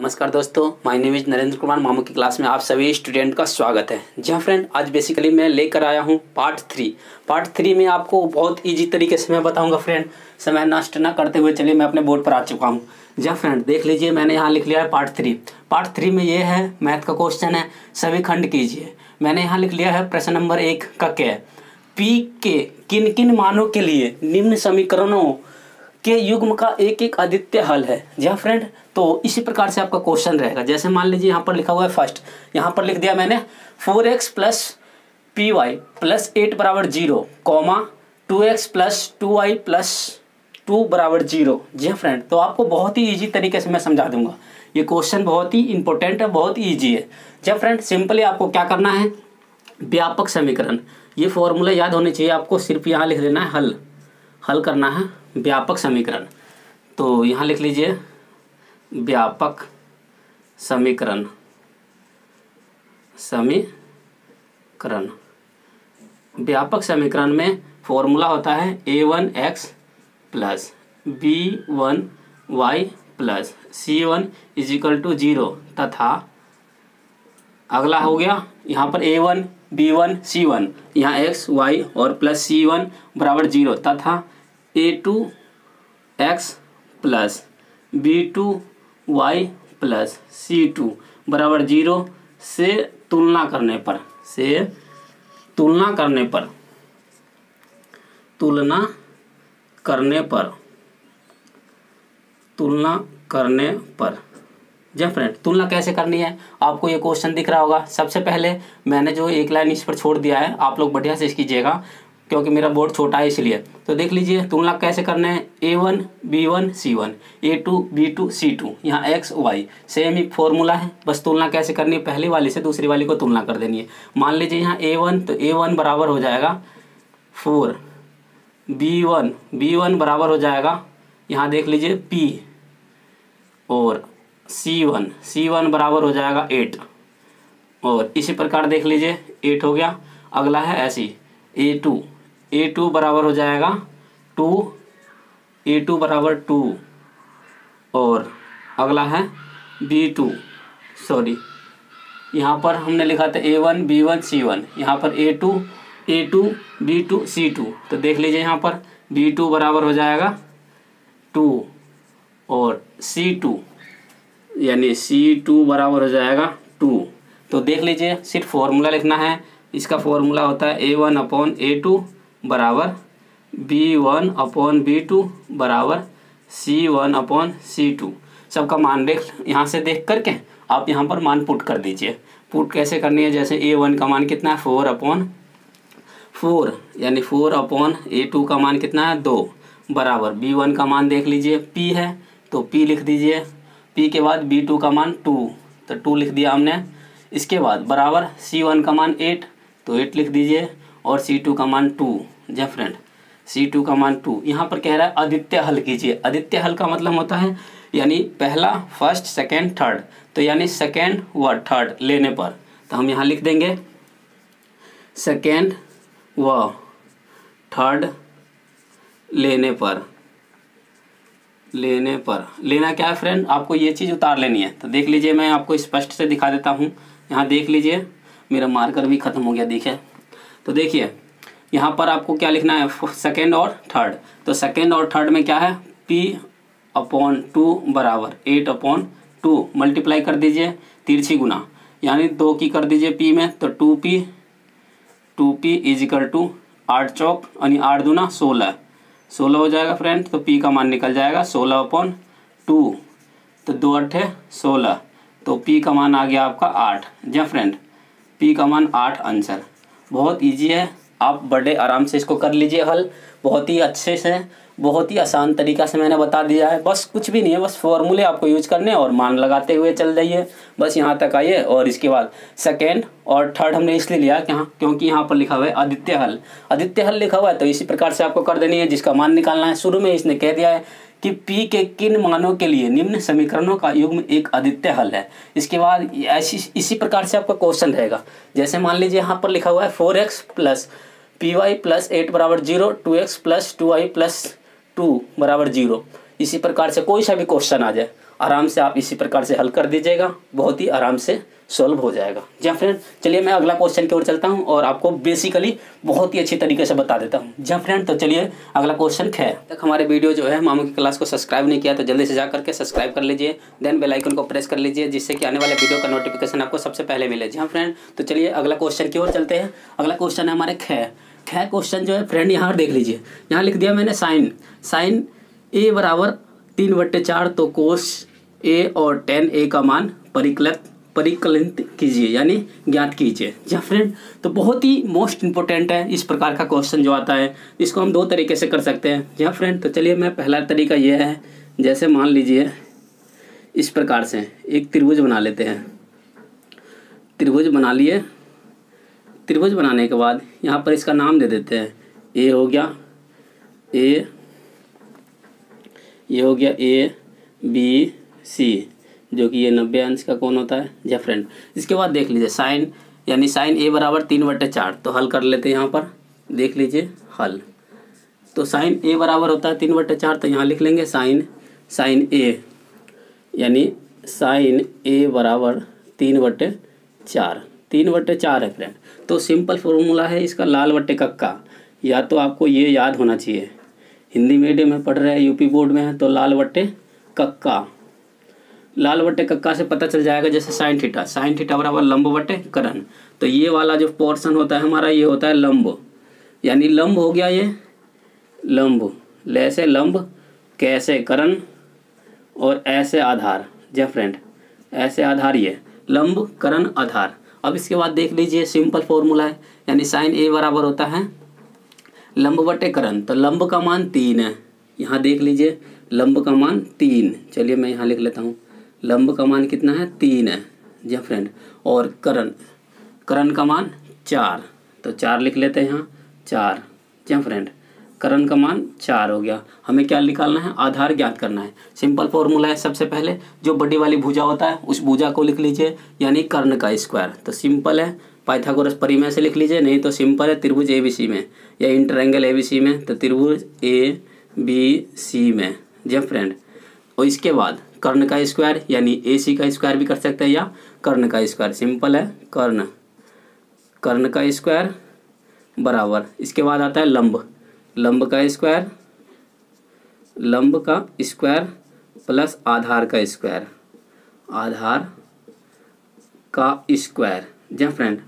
नमस्कार दोस्तों, my name is Narendra Kumar. मामू की क्लास में आप सभी स्टूडेंट का स्वागत है। जी हाँ फ्रेंड, आज बेसिकली मैं लेकर आया हूँ पार्ट थ्री में आपको बहुत इजी तरीके से मैं बताऊंगा फ्रेंड। समय नष्ट ना करते हुए चलिए मैं अपने बोर्ड पर आ चुका हूँ। जी हाँ फ्रेंड, देख लीजिए मैंने यहाँ लिख लिया है पार्ट थ्री में ये है मैथ का क्वेश्चन है, सभी खंड कीजिए। मैंने यहाँ लिख लिया है प्रश्न नंबर 1 का क्या है, पी के किन किन मानों के लिए निम्न समीकरणों के युग्म का एक एक अद्वितीय हल है। जी हाँ फ्रेंड, तो इसी प्रकार से आपका क्वेश्चन रहेगा। जैसे मान लीजिए यहाँ पर लिखा हुआ है फर्स्ट, यहाँ पर लिख दिया मैंने 4x plus P Y plus 8 बराबर 0 comma 2x plus 2y plus 2 बराबर 0। जी हाँ फ्रेंड, तो आपको बहुत ही ईजी तरीके से मैं समझा दूंगा। ये क्वेश्चन बहुत ही इंपॉर्टेंट है, बहुत ही ईजी है। जी हाँ फ्रेंड, सिंपली आपको क्या करना है, व्यापक समीकरण, ये फॉर्मूला याद होने चाहिए आपको। सिर्फ यहाँ लिख देना है हल करना है व्यापक समीकरण। तो यहाँ लिख लीजिए व्यापक समीकरण व्यापक समीकरण में फॉर्मूला होता है a1x plus b1y plus c1 is equal to 0 तथा अगला हो गया यहाँ पर a1 b1 c1, यहाँ x y और प्लस c1 बराबर 0 तथा a2x plus b2y plus c2 बराबर 0 से तुलना करने पर जी फ्रेंड, तुलना कैसे करनी है आपको ये क्वेश्चन दिख रहा होगा। सबसे पहले मैंने जो एक लाइन इस पर छोड़ दिया है, आप लोग बढ़िया से इसकी कीजिएगा क्योंकि मेरा बोर्ड छोटा है इसलिए। तो देख लीजिए तुलना कैसे करने हैं, a1 b1 c1 a2 b2 c2, यहाँ x y सेम ही फॉर्मूला है। बस तुलना कैसे करनी है, पहली वाली से दूसरी वाली को तुलना कर देनी है। मान लीजिए यहाँ a1, तो a1 बराबर हो जाएगा 4, b1 बराबर हो जाएगा, यहाँ देख लीजिए p, और c1 बराबर हो जाएगा 8, और इसी प्रकार देख लीजिए 8 हो गया। अगला है ऐसी a2 बराबर हो जाएगा 2 बराबर 2, और अगला है b2, सॉरी यहाँ पर हमने लिखा था a1 b1 c1, यहाँ पर a2 b2 c2। तो देख लीजिए यहाँ पर b2 बराबर हो जाएगा 2 और c2 यानी c2 बराबर हो जाएगा 2। तो देख लीजिए सिर्फ फॉर्मूला लिखना है, इसका फॉर्मूला होता है a1 अपॉन a2 बराबर b1 अपॉन b2 बराबर c1 अपॉन c2। सबका मान देख, यहाँ से देख करके आप यहाँ पर मान पुट कर दीजिए। पुट कैसे करनी है, जैसे a1 का मान कितना है 4 अपॉन 4, यानी 4 अपॉन a2 का मान कितना है 2 बराबर b1 का मान देख लीजिए p है, तो p लिख दीजिए। p के बाद b2 का मान 2, तो 2 लिख दिया हमने। इसके बाद बराबर c1 का मान 8, तो 8 लिख दीजिए, और c2 का मान 2। जी फ्रेंड, c2 का मान 2। यहाँ पर कह रहा है अद्वितीय हल कीजिए। अद्वितीय हल का मतलब होता है यानी पहला, फर्स्ट, सेकेंड, थर्ड, तो यानी सेकेंड व थर्ड लेने पर, तो हम यहाँ लिख देंगे सेकेंड व थर्ड लेना क्या है फ्रेंड, आपको ये चीज़ उतार लेनी है। तो देख लीजिए मैं आपको स्पष्ट से दिखा देता हूँ। यहाँ देख लीजिए मेरा मार्कर भी ख़त्म हो गया, देखिए। तो देखिए यहाँ पर आपको क्या लिखना है, सेकेंड और थर्ड। तो सेकेंड और थर्ड में क्या है, p अपॉन 2 बराबर 8 अपॉन 2, मल्टीप्लाई कर दीजिए तिरछी गुना, यानी 2 की कर दीजिए p में, तो 2p इजिकल टू 8 चौक यानी 8 दूना 16 हो जाएगा फ्रेंड। तो p का मान निकल जाएगा 16 अपॉन 2, तो 2 8 16, तो p का मान आ गया आपका 8। जी फ्रेंड, p का मान 8 आंसर। बहुत इजी है, आप बड़े आराम से इसको कर लीजिए हल, बहुत ही अच्छे से, बहुत ही आसान तरीका से मैंने बता दिया है। बस कुछ भी नहीं है, बस फॉर्मूले आपको यूज करने और मान लगाते हुए चल जाइए, बस यहाँ तक आइए। और इसके बाद सेकेंड और थर्ड हमने इसलिए लिया क्योंकि यहाँ पर लिखा हुआ है अद्वितीय हल लिखा हुआ है, तो इसी प्रकार से आपको कर देनी है, जिसका मान निकालना है। शुरू में इसने कह दिया है कि p के किन मानों के लिए निम्न समीकरणों का युग्म एक अद्वितीय हल है। इसके बाद इसी प्रकार से आपका क्वेश्चन रहेगा। जैसे मान लीजिए यहाँ पर लिखा हुआ है 4x plus P Y plus 8 बराबर 0, 2x प्लस 2y प्लस 2 बराबर 0। इसी प्रकार से कोई सा भी क्वेश्चन आ जाए आराम से आप इसी प्रकार से हल कर दीजिएगा, बहुत ही आराम से सॉल्व हो जाएगा। जी हाँ फ्रेंड, चलिए मैं अगला क्वेश्चन की ओर चलता हूँ और आपको बेसिकली बहुत ही अच्छी तरीके से बता देता हूँ। जी हाँ फ्रेंड, तो चलिए अगला क्वेश्चन है। तक हमारे वीडियो जो है मामू की क्लास को सब्सक्राइब नहीं किया तो जल्दी से जा करके सब्सक्राइब कर लीजिए, देन बेल आइकन को प्रेस कर लीजिए, जिससे कि आने वाले वीडियो का नोटिफिकेशन आपको सबसे पहले मिले। जी हाँ फ्रेंड, तो चलिए अगला क्वेश्चन की ओर चलते हैं। अगला क्वेश्चन है हमारे ख क्वेश्चन जो है फ्रेंड, यहाँ देख लीजिए, यहाँ लिख दिया मैंने साइन ए बराबर 3/4, तो कोस ए और tan ए का मान परिकलित कीजिए, यानी ज्ञात कीजिए। जी फ्रेंड, तो बहुत ही मोस्ट इंपॉर्टेंट है इस प्रकार का क्वेश्चन जो आता है, इसको हम दो तरीके से कर सकते हैं। जी फ्रेंड, तो चलिए मैं पहला तरीका ये है, जैसे मान लीजिए इस प्रकार से एक त्रिभुज बना लेते हैं। त्रिभुज बना लिए, त्रिभुज बनाने के बाद यहाँ पर इसका नाम दे देते हैं, ए हो गया ए, ये हो गया ए बी सी, जो कि ये 90 अंश का कोण होता है। जी फ्रेंड, इसके बाद देख लीजिए साइन, यानी साइन ए बराबर 3/4, तो हल कर लेते हैं। यहाँ पर देख लीजिए हल, तो साइन ए बराबर होता है 3/4, तो यहाँ लिख लेंगे साइन ए, यानी साइन ए बराबर 3/4, 3/4 है फ्रेंड। तो सिंपल फॉर्मूला है इसका लाल बट्टे कक्का, या तो आपको ये याद होना चाहिए, हिंदी मीडियम में पढ़ रहे हैं, यूपी बोर्ड में है, तो लाल बट्टे कक्का, लाल बट्टे कक्का से पता चल जाएगा। जैसे साइन थीटा बराबर लंब बट्टे करण, तो ये वाला जो पोर्शन होता है हमारा ये होता है लंब, यानी लंब हो गया ये लंब, ऐसे लंब, कैसे करण और ऐसे आधार। जी फ्रेंड, ऐसे आधार, ये लंब करण आधार। अब इसके बाद देख लीजिए सिंपल फॉर्मूला है, यानी साइन ए बराबर होता है लंब बटे करण, तो लंब का मान 3 है। यहाँ देख लीजिए लंब का मान 3, चलिए मैं यहाँ लिख लेता हूँ, लंब का मान कितना है 3 है। जी फ्रेंड, और करण का मान 4, तो 4 लिख लेते हैं यहाँ 4। जी फ्रेंड, करण का मान 4 हो गया। हमें क्या निकालना है, आधार ज्ञात करना है। सिंपल फॉर्मूला है, सबसे पहले जो बड़ी वाली भुजा होता है उस भुजा को लिख लीजिए, यानी कर्ण का स्क्वायर। तो सिंपल है, पाइथागोरस परिमेय से लिख लीजिए, नहीं तो सिंपल है त्रिभुज ABC में या इंटरएंगल ABC में, तो त्रिभुज ABC में। जी फ्रेंड, और इसके बाद कर्ण का स्क्वायर, यानी AC का स्क्वायर भी कर सकते हैं या कर्ण का स्क्वायर, सिंपल है कर्ण का स्क्वायर बराबर, इसके बाद आता है लंब का स्क्वायर प्लस आधार का स्क्वायर। जी फ्रेंड,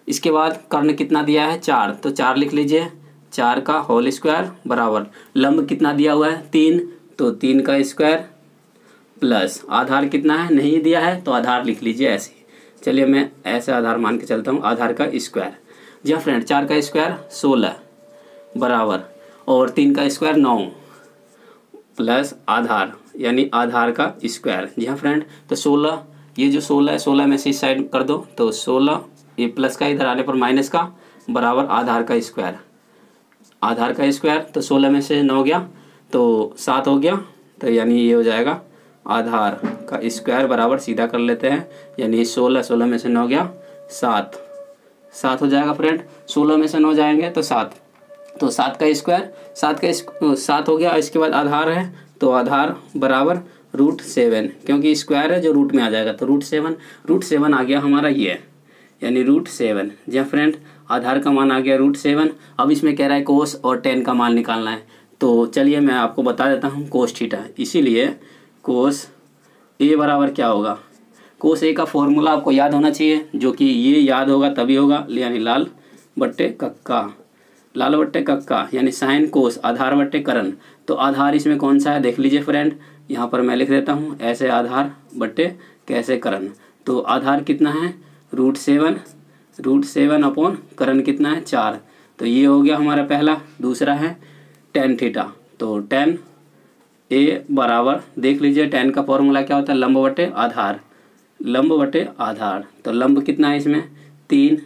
इसके बाद कर्ण कितना दिया है 4, तो 4 लिख लीजिए, 4 का होल स्क्वायर बराबर लंब कितना दिया हुआ है 3, तो 3 का स्क्वायर प्लस आधार कितना है नहीं दिया है, तो आधार लिख लीजिए ऐसे। चलिए मैं ऐसे आधार मान के चलता हूँ, आधार का स्क्वायर। जी फ्रेंड, 4 का स्क्वायर 16 बराबर, और 3 का स्क्वायर 9 प्लस आधार, यानी आधार का स्क्वायर। जी हाँ फ्रेंड, तो 16, ये जो 16 है 16 में से इस साइड कर दो, तो 16 ये प्लस का इधर आने पर माइनस का बराबर आधार का स्क्वायर, तो 16 में से 9 गया तो 7 हो गया, तो यानी ये हो जाएगा आधार का स्क्वायर बराबर, सीधा कर लेते हैं, यानी 16 में से 9 गया 7 हो जाएगा फ्रेंड। 16 में से 9 जाएंगे तो 7, तो 7 का स्क्वायर 7 हो गया। इसके बाद आधार है, तो आधार बराबर √7, क्योंकि स्क्वायर है जो रूट में आ जाएगा, तो √7 आ गया हमारा ये, यानी √7। जी फ्रेंड, आधार का मान आ गया √7। अब इसमें कह रहा है कोस और tan का मान निकालना है, तो चलिए मैं आपको बता देता हूँ कोस थीटा। इसीलिए कोस ए बराबर क्या होगा, कोस ए का फॉर्मूला आपको याद होना चाहिए, जो कि ये याद होगा तभी होगा, यानी लाल बट्टे कक्का, यानी साइन कोस आधार बट्टे करण। तो आधार इसमें कौन सा है देख लीजिए फ्रेंड, यहाँ पर मैं लिख देता हूँ ऐसे, आधार बट्टे कैसे करण, तो आधार कितना है √7 अपॉन करण कितना है 4, तो ये हो गया हमारा पहला। दूसरा है tan थीटा, तो tan ए बराबर देख लीजिए, tan का फॉर्मूला क्या होता है लंब बटे आधार, तो लंब कितना है इसमें 3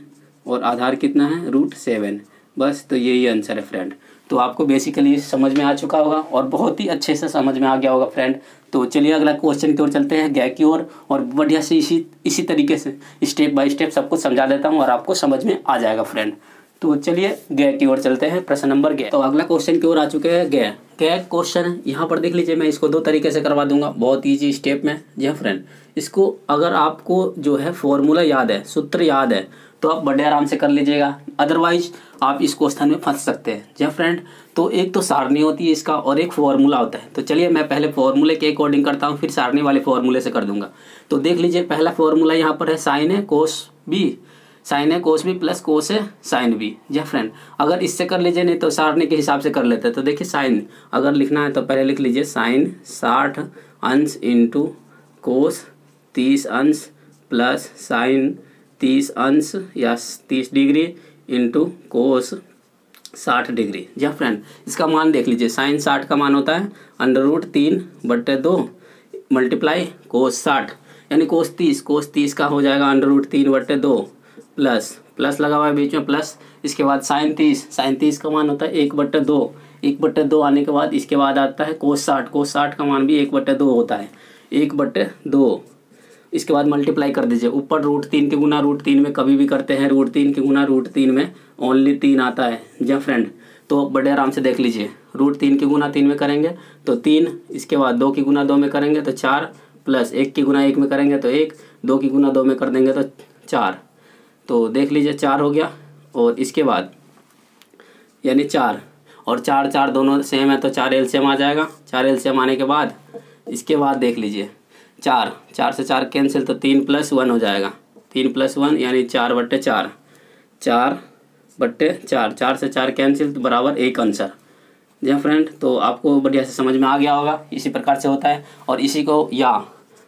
और आधार कितना है √7, बस। तो यही आंसर है फ्रेंड। तो आपको बेसिकली समझ में आ चुका होगा और बहुत ही अच्छे से समझ में आ गया होगा फ्रेंड। तो चलिए अगला क्वेश्चन की ओर चलते हैं, गैप की ओर, और बढ़िया से इसी तरीके से स्टेप बाय स्टेप सब कुछ समझा देता हूँ और आपको समझ में आ जाएगा फ्रेंड। तो चलिए गए की ओर चलते हैं, प्रश्न नंबर गए। तो अगला क्वेश्चन की ओर आ चुके हैं गए क्वेश्चन। यहाँ पर देख लीजिए, मैं इसको 2 तरीके से करवा दूंगा, बहुत ईजी स्टेप में। जी हाँ फ्रेंड, इसको अगर आपको जो है फॉर्मूला याद है, सूत्र याद है, तो आप बड़े आराम से कर लीजिएगा, अदरवाइज आप इस क्वेश्चन में फंस सकते हैं। जी हाँ फ्रेंड, तो एक तो सारणी होती है इसका और एक फार्मूला होता है। तो चलिए मैं पहले फार्मूले के अकॉर्डिंग करता हूँ, फिर सारणी वाले फार्मूले से कर दूंगा। तो देख लीजिए, पहला फार्मूला यहाँ पर है साइन ए कोस बी, साइन ए कोस बी प्लस कोस ए साइन बी। जी फ्रेंड, अगर इससे कर लीजिए, नहीं तो सारणी के हिसाब से कर लेते हैं। तो देखिए साइन अगर लिखना है तो पहले लिख लीजिए साइन 60 अंश इंटू कोस 30 अंश प्लस साइन 30 अंश या 30 डिग्री इंटू कोस 60 डिग्री। जी फ्रेंड, इसका मान देख लीजिए, साइन 60 का मान होता है √3/2 मल्टीप्लाई कोस 60, यानी कोस 30 का हो जाएगा √3/2 प्लस लगा हुआ है बीच में प्लस, इसके बाद साइन 30 का मान होता है 1/2 आने के बाद इसके बाद आता है कोस 60 का मान भी 1/2 होता है, 1/2। इसके बाद मल्टीप्लाई कर दीजिए, ऊपर √3 के गुना √3 में कभी भी करते हैं, √3 के गुना √3 में ओनली 3 आता है। जी फ्रेंड, तो बड़े आराम से देख लीजिए, √3 के गुना 3 में करेंगे तो 3, इसके बाद 2 के गुना 2 में करेंगे तो 4, प्लस 1 के गुना 1 में करेंगे तो 1, 2 के गुना 2 में कर देंगे तो 4। तो देख लीजिए 4 हो गया, और इसके बाद यानी 4 और 4 दोनों सेम है तो 4 एलसीएम आ जाएगा। 4 एलसीएम आने के बाद इसके बाद देख लीजिए 4 से 4 कैंसिल तो 3 + 1 हो जाएगा, 3 + 1 यानी 4/4, 4/4, 4 से 4 कैंसिल तो बराबर 1 आंसर। जी फ्रेंड, तो आपको बढ़िया से समझ में आ गया होगा, इसी प्रकार से होता है। और इसी को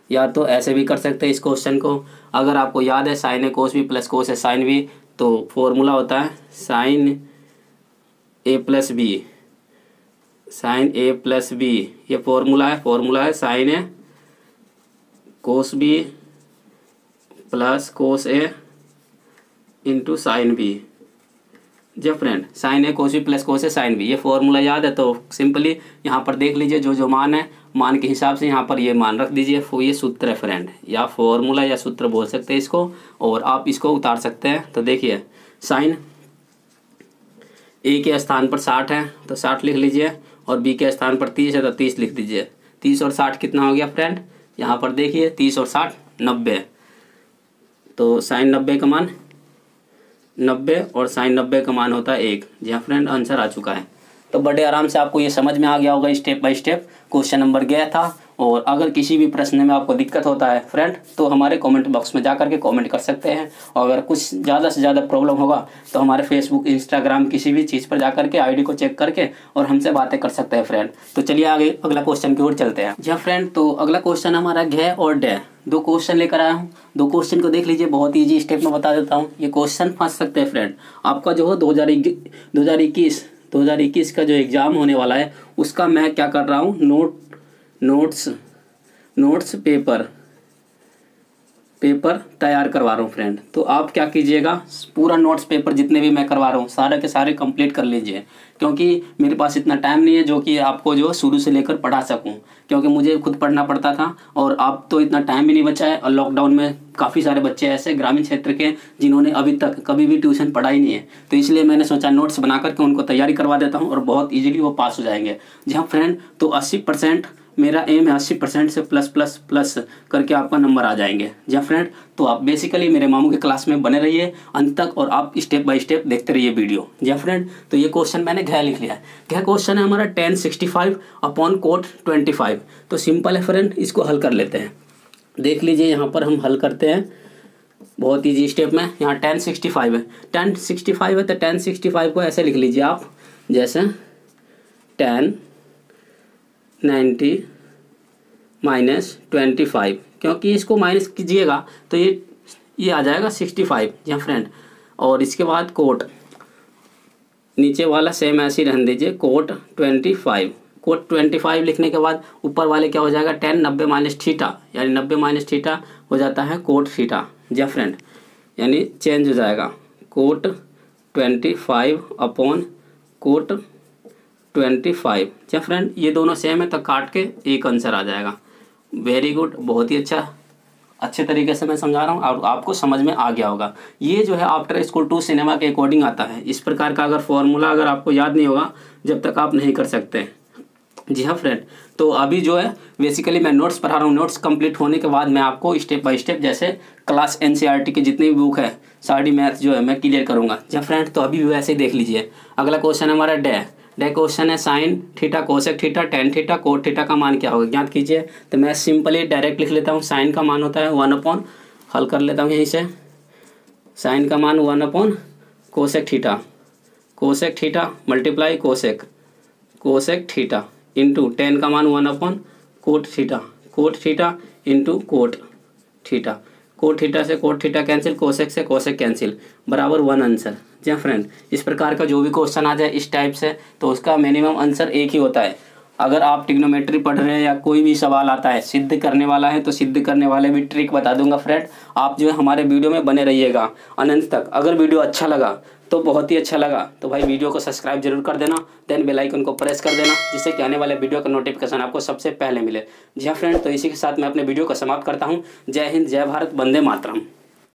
या तो ऐसे भी कर सकते हैं इस क्वेश्चन को, अगर आपको याद है साइन ए कोस बी प्लस कोस ए साइन बी, तो फॉर्मूला होता है साइन ए प्लस बी, ये फॉर्मूला है साइन ए कोस बी प्लस कोस ए इंटू साइन बी। जी फ्रेंड, साइन ए कोस बी प्लस कोस ए साइन बी, ये फॉर्मूला याद है तो सिंपली यहाँ पर देख लीजिए, जो मान है मान के हिसाब से यहाँ पर ये मान रख दीजिए। ये सूत्र है फ्रेंड, या फॉर्मूला या सूत्र बोल सकते हैं इसको, और आप इसको उतार सकते हैं। तो देखिए साइन ए के स्थान पर 60 है तो 60 लिख लीजिए, और बी के स्थान पर 30 है तो 30 लिख दीजिए। 30 और 60 कितना हो गया फ्रेंड, यहाँ पर देखिए 30 और 60 90, तो साइन 90 का मान 90 और साइन 90 का मान होता है 1। जी हाँ फ्रेंड, आंसर आ चुका है। तो बड़े आराम से आपको ये समझ में आ गया होगा, step by step question number गया था। और अगर किसी भी प्रश्न में आपको दिक्कत होता है फ्रेंड, तो हमारे कमेंट बॉक्स में जा करके कमेंट कर सकते हैं। और अगर कुछ ज़्यादा से ज़्यादा प्रॉब्लम होगा तो हमारे फेसबुक, इंस्टाग्राम किसी भी चीज़ पर जा करके आईडी को चेक करके और हमसे बातें कर सकते हैं फ्रेंड। तो चलिए आगे अगला क्वेश्चन की ओर चलते हैं। जी फ्रेंड, तो अगला क्वेश्चन हमारा घ और डे, 2 क्वेश्चन लेकर आया हूँ। 2 क्वेश्चन को देख लीजिए, बहुत ईजी स्टेप में बता देता हूँ। ये क्वेश्चन फंस सकते हैं फ्रेंड, आपका जो है 2021 का जो एग्ज़ाम होने वाला है उसका मैं क्या कर रहा हूँ, नोट्स पेपर तैयार करवा रहा हूँ फ्रेंड। तो आप क्या कीजिएगा, पूरा नोट्स पेपर जितने भी मैं करवा रहा हूँ सारे के सारे कंप्लीट कर लीजिए, क्योंकि मेरे पास इतना टाइम नहीं है जो कि आपको जो शुरू से लेकर पढ़ा सकूँ, क्योंकि मुझे खुद पढ़ना पड़ता था और अब तो इतना टाइम भी नहीं बचा है। और लॉकडाउन में काफ़ी सारे बच्चे ऐसे ग्रामीण क्षेत्र के जिन्होंने अभी तक कभी भी ट्यूशन पढ़ाई नहीं है, तो इसलिए मैंने सोचा नोट्स बना करके उनको तैयारी करवा देता हूँ और बहुत ईजिली वो पास हो जाएंगे। जी हाँ फ्रेंड, तो 80% मेरा एम है, 80% से प्लस करके आपका नंबर आ जाएंगे। जी फ्रेंड, तो आप बेसिकली मेरे मामू के क्लास में बने रहिए अंत तक और आप स्टेप बाय स्टेप देखते रहिए वीडियो। जी फ्रेंड, तो ये क्वेश्चन मैंने घ लिख लिया है। घ क्वेश्चन है हमारा tan 65/cot 25। तो सिंपल है फ्रेंड, इसको हल कर लेते हैं। देख लीजिए यहाँ पर हम हल करते हैं बहुत ईजी स्टेप में। यहाँ tan 65 है, tan 65 है तो tan 65 को ऐसे लिख लीजिए आप, जैसे tan 90 - 25, क्योंकि इसको माइनस कीजिएगा तो ये आ जाएगा 65। जी फ्रेंड, और इसके बाद कोट नीचे वाला सेम ऐसे ही रहने दीजिए, कोट 25। कोट 25 लिखने के बाद ऊपर वाले क्या हो जाएगा, tan 90 - थीटा, यानी 90 - थीटा हो जाता है कोट थीटा। जी फ्रेंड, यानी चेंज हो जाएगा कोट 25/कोट 25। जी फ्रेंड, ये दोनों सेम है तो काट के एक आंसर आ जाएगा। वेरी गुड, बहुत ही अच्छा अच्छे तरीके से मैं समझा रहा हूँ और आपको समझ में आ गया होगा। ये जो है आफ्टर स्कूल टू सिनेमा के अकॉर्डिंग आता है। इस प्रकार का अगर फॉर्मूला अगर आपको याद नहीं होगा जब तक आप नहीं कर सकते। जी हाँ फ्रेंड, तो अभी जो है बेसिकली मैं नोट्स पढ़ा रहा हूँ। नोट्स कंप्लीट होने के बाद मैं आपको स्टेप बाय स्टेप जैसे क्लास एनसीईआरटी की जितनी भी बुक है सारी मैथ जो है मैं क्लियर करूँगा। जी फ्रेंड, तो अभी भी वैसे ही देख लीजिए। अगला क्वेश्चन है हमारा डे क्वेश्चन है sine theta cosec theta tan theta cot theta का मान क्या होगा ज्ञात कीजिए। तो मैं सिंपली डायरेक्ट लिख लेता हूँ। साइन का मान होता है 1/, हल कर लेता हूँ यहीं से। साइन का मान 1/, cosec theta multiply cosec theta into ten का मान 1/, cot theta into cot theta से कोट थीटा कैंसिल, कोसेक से कोसेक कैंसिल, बराबर 1 आंसर। जी हाँ फ्रेंड, इस प्रकार का जो भी क्वेश्चन आ जाए इस टाइप से तो उसका मिनिमम आंसर एक ही होता है। अगर आप ट्रिग्नोमेट्री पढ़ रहे हैं या कोई भी सवाल आता है सिद्ध करने वाला है तो सिद्ध करने वाले भी ट्रिक बता दूंगा फ्रेंड। आप जो है हमारे वीडियो में बने रहिएगा अनंत तक। अगर वीडियो अच्छा लगा तो बहुत ही अच्छा लगा तो भाई वीडियो को सब्सक्राइब जरूर कर देना, देन बेल आइकन को प्रेस कर देना जिससे कि आने वाले वीडियो का नोटिफिकेशन आपको सबसे पहले मिले। जी हाँ फ्रेंड, तो इसी के साथ मैं अपने वीडियो को समाप्त करता हूँ। जय हिंद, जय भारत, वंदे मातरम।